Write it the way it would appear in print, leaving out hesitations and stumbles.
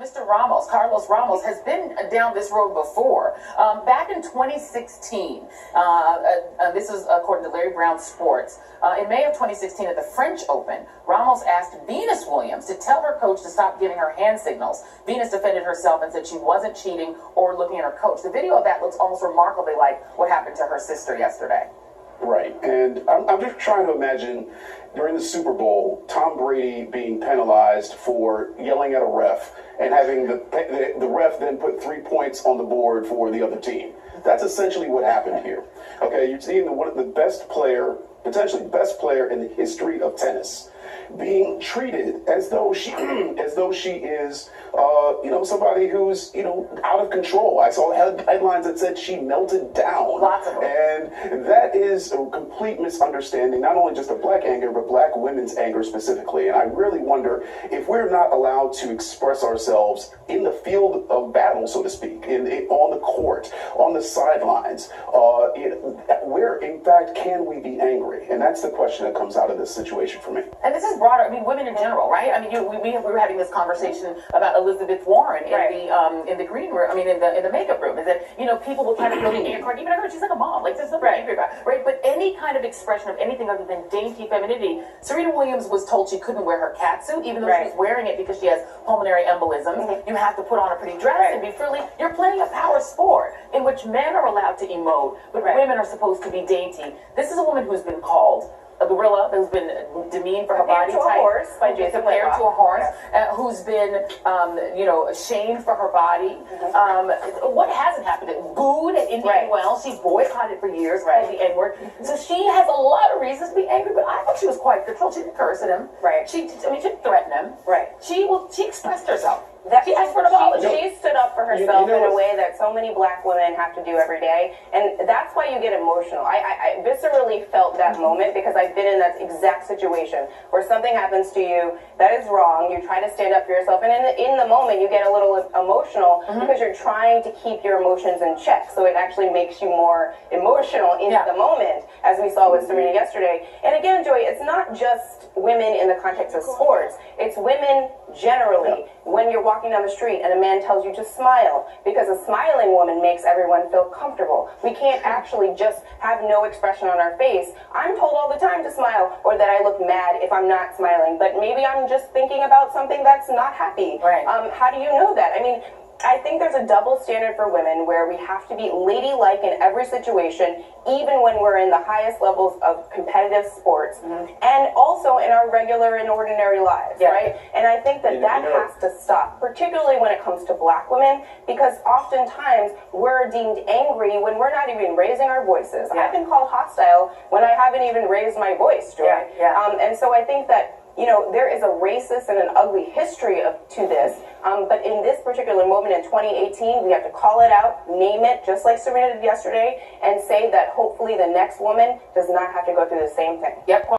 Mr. Ramos, Carlos Ramos, has been down this road before. Back in 2016, this is according to Larry Brown Sports, in May of 2016 at the French Open, Ramos asked Venus Williams to tell her coach to stop giving her hand signals. Venus defended herself and said she wasn't cheating or looking at her coach. The video of that looks almost remarkably like what happened to her sister yesterday. Right, and I'm just trying to imagine during the Super Bowl, Tom Brady being penalized for yelling at a ref and having the ref then put 3 points on the board for the other team. That's essentially what happened here. Okay, you're seeing one of the best player, potentially best player in the history of tennis, being treated as though she is somebody who's out of control. I saw headlines that said she melted down. Lots of them. And that is a complete misunderstanding, not only just of black anger, but black women's anger specifically. And I really wonder if we're not allowed to express ourselves in the field of battle, so to speak, on the court, on the sidelines, where in fact can we be angry? And that's the question that comes out of this situation for me. And this is broader. I mean, women in general, right? I mean, we were having this conversation about Elizabeth Warren in the green room. I mean, in the makeup room. Is that people will try to throw the anger card. Even her, she's like a mom. Like there's nothing angry about, right? But any kind of expression of anything other than dainty femininity. Serena Williams was told she couldn't wear her catsuit, even though she was wearing it because she has pulmonary embolisms. You have to put on a pretty dress and be frilly. You're playing a power sport in which men are allowed to emote, but women are supposed to be dainty. This is a woman who's been called a gorilla, who's been demeaned for her body type, compared to a horse, who's been, shamed for her body. What hasn't happened? Booed at Indian Wells. She's boycotted for years, the N-word. So she has a lot of reasons to be angry, but I thought she was quite controlled. She didn't curse at him. She didn't threaten him. She expressed herself. She asked for an apology. She stood up for herself in a way that so many black women have to do every day, and that's why you get emotional. I viscerally felt that moment because I've been in that exact situation where something happens to you that is wrong. You try to stand up for yourself, and in the moment you get a little emotional because you're trying to keep your emotions in check. So it actually makes you more emotional in the moment, as we saw with Serena yesterday. And again, Joy, it's not just women in the context of sports. It's women generally. When you're walking down the street and a man tells you to smile, because a smiling woman makes everyone feel comfortable. We can't actually just have no expression on our face. I'm told all the time to smile, or that I look mad if I'm not smiling, but maybe I'm just thinking about something that's not happy. How do you know that? I mean, I think there's a double standard for women where we have to be ladylike in every situation, even when we're in the highest levels of competitive sports, and also in our regular and ordinary lives, right? And I think that has to stop, particularly when it comes to black women, because oftentimes we're deemed angry when we're not even raising our voices. I've been called hostile when I haven't even raised my voice, Joy. And so I think that there is a racist and an ugly history to this, but in this particular moment in 2018, we have to call it out, name it, just like Serena did yesterday, and say that hopefully the next woman does not have to go through the same thing.